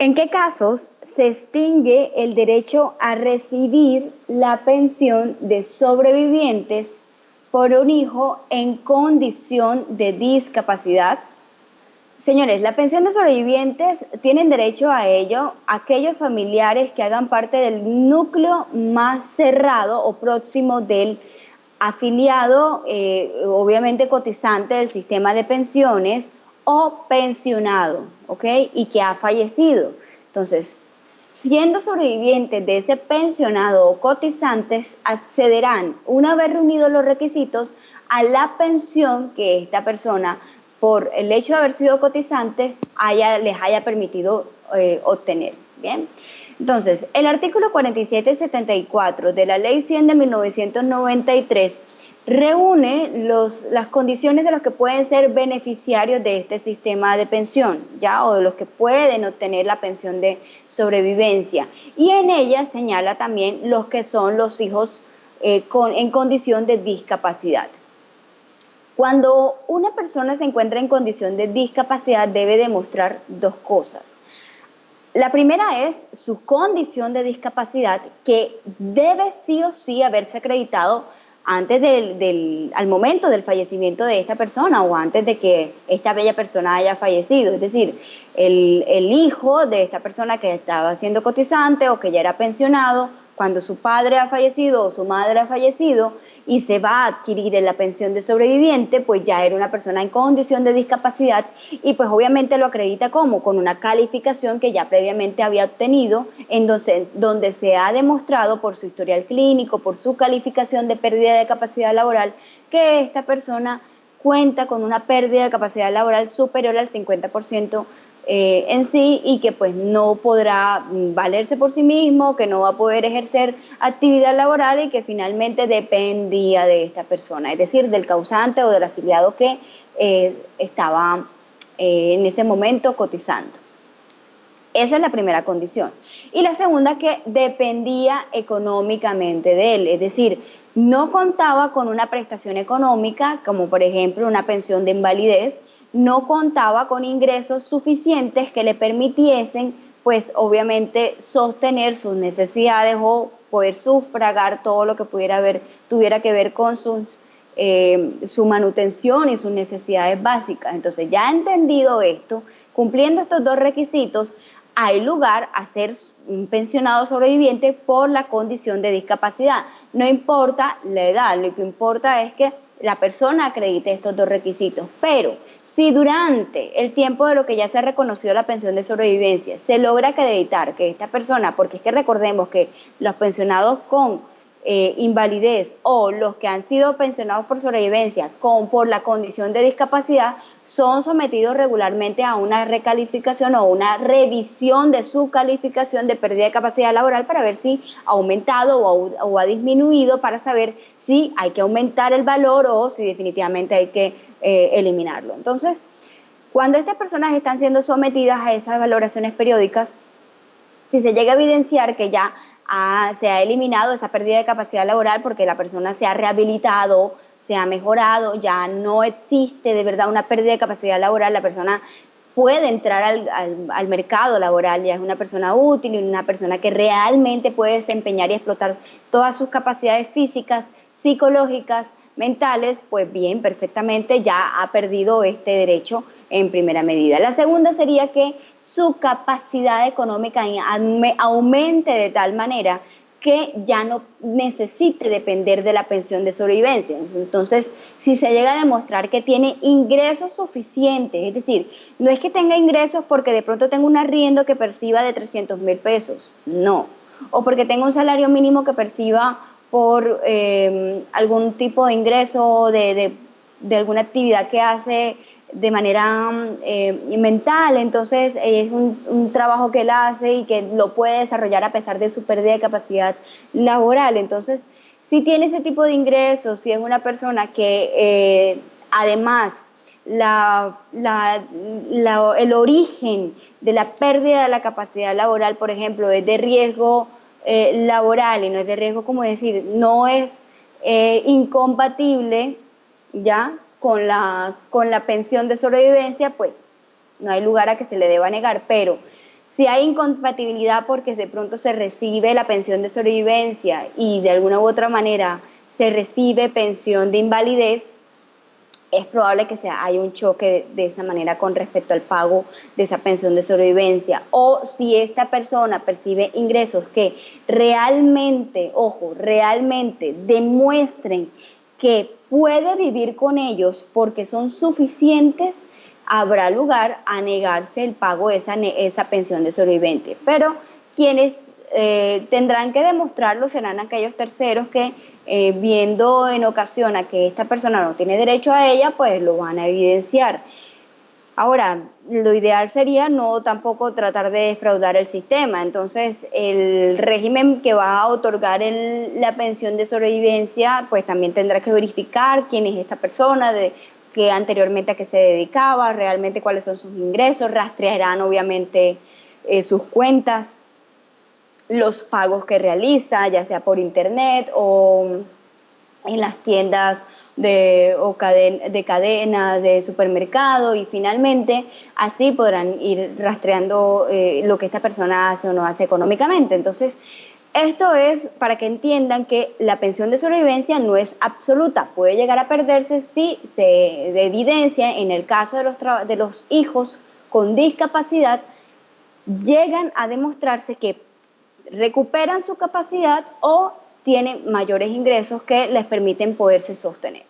¿En qué casos se extingue el derecho a recibir la pensión de sobrevivientes por un hijo en condición de discapacidad? Señores, la pensión de sobrevivientes tienen derecho a ello aquellos familiares que hagan parte del núcleo más cerrado o próximo del afiliado, obviamente cotizante del sistema de pensiones o pensionado, ¿ok? Y que ha fallecido. Entonces, siendo sobrevivientes de ese pensionado o cotizantes, accederán, una vez reunidos los requisitos, a la pensión que esta persona, por el hecho de haber sido cotizantes, les haya permitido obtener. Bien. Entonces, el artículo 47 y 74 de la Ley 100 de 1993 reúne las condiciones de los que pueden ser beneficiarios de este sistema de pensión, ¿ya? O de los que pueden obtener la pensión de sobrevivencia. Y en ella señala también los que son los hijos en condición de discapacidad. Cuando una persona se encuentra en condición de discapacidad, debe demostrar dos cosas. La primera es su condición de discapacidad, que debe sí o sí haberse acreditado antes al momento del fallecimiento de esta persona o antes de que esta bella persona haya fallecido. Es decir, el hijo de esta persona que estaba siendo cotizante o que ya era pensionado, cuando su padre ha fallecido o su madre ha fallecido y se va a adquirir en la pensión de sobreviviente, pues ya era una persona en condición de discapacidad y pues obviamente lo acredita como con una calificación que ya previamente había obtenido, en donde se ha demostrado por su historial clínico, por su calificación de pérdida de capacidad laboral, que esta persona cuenta con una pérdida de capacidad laboral superior al 50% en sí, y que pues no podrá valerse por sí mismo, que no va a poder ejercer actividad laboral y que finalmente dependía de esta persona, es decir, del causante o del afiliado que estaba en ese momento cotizando. Esa es la primera condición. Y la segunda, que dependía económicamente de él, es decir, no contaba con una prestación económica, como por ejemplo una pensión de invalidez, no contaba con ingresos suficientes que le permitiesen, pues obviamente, sostener sus necesidades o poder sufragar todo lo que tuviera que ver con su manutención y sus necesidades básicas. Entonces, ya entendido esto, cumpliendo estos dos requisitos, hay lugar a ser un pensionado sobreviviente por la condición de discapacidad. No importa la edad, lo que importa es que la persona acredite estos dos requisitos. Pero si durante el tiempo de lo que ya se ha reconocido la pensión de sobrevivencia se logra acreditar que esta persona, porque es que recordemos que los pensionados con invalidez o los que han sido pensionados por sobrevivencia por la condición de discapacidad, son sometidos regularmente a una recalificación o una revisión de su calificación de pérdida de capacidad laboral para ver si ha aumentado o ha disminuido, para saber si hay que aumentar el valor o si definitivamente hay que eliminarlo. Entonces, cuando estas personas están siendo sometidas a esas valoraciones periódicas, si se llega a evidenciar que ya se ha eliminado esa pérdida de capacidad laboral porque la persona se ha rehabilitado, se ha mejorado, ya no existe de verdad una pérdida de capacidad laboral, la persona puede entrar al mercado laboral, ya es una persona útil y una persona que realmente puede desempeñar y explotar todas sus capacidades físicas, psicológicas, mentales, pues bien, perfectamente ya ha perdido este derecho en primera medida. La segunda sería que su capacidad económica aumente de tal manera que ya no necesite depender de la pensión de sobrevivencia. Entonces, si se llega a demostrar que tiene ingresos suficientes, es decir, no es que tenga ingresos porque de pronto tenga un arriendo que perciba de 300,000 pesos, no, o porque tenga un salario mínimo que perciba por algún tipo de ingreso de alguna actividad que hace de manera mental, entonces es un trabajo que él hace y que lo puede desarrollar a pesar de su pérdida de capacidad laboral. Entonces, si tiene ese tipo de ingresos, si es una persona que además el origen de la pérdida de la capacidad laboral, por ejemplo, es de riesgo laboral y no es de riesgo, como decir, no es incompatible ya con la pensión de sobrevivencia, pues no hay lugar a que se le deba negar. Pero Si hay incompatibilidad porque de pronto se recibe la pensión de sobrevivencia y de alguna u otra manera se recibe pensión de invalidez, es probable que haya un choque de esa manera con respecto al pago de esa pensión de sobrevivencia. O si esta persona percibe ingresos que realmente, ojo, realmente demuestren que puede vivir con ellos porque son suficientes, habrá lugar a negarse el pago de esa pensión de sobreviviente. Pero quienes tendrán que demostrarlo serán aquellos terceros que viendo en ocasión a que esta persona no tiene derecho a ella, pues lo van a evidenciar. Ahora, lo ideal sería no tampoco tratar de defraudar el sistema. Entonces, el régimen que va a otorgar la pensión de sobrevivencia, pues también tendrá que verificar quién es esta persona, que anteriormente a qué se dedicaba, realmente cuáles son sus ingresos, rastrearán obviamente sus cuentas, los pagos que realiza, ya sea por internet o en las tiendas de cadenas de supermercado, y finalmente así podrán ir rastreando lo que esta persona hace o no hace económicamente. Entonces, esto es para que entiendan que la pensión de sobrevivencia no es absoluta, puede llegar a perderse si se evidencia en el caso de los hijos con discapacidad, llegan a demostrarse que recuperan su capacidad o tienen mayores ingresos que les permiten poderse sostener.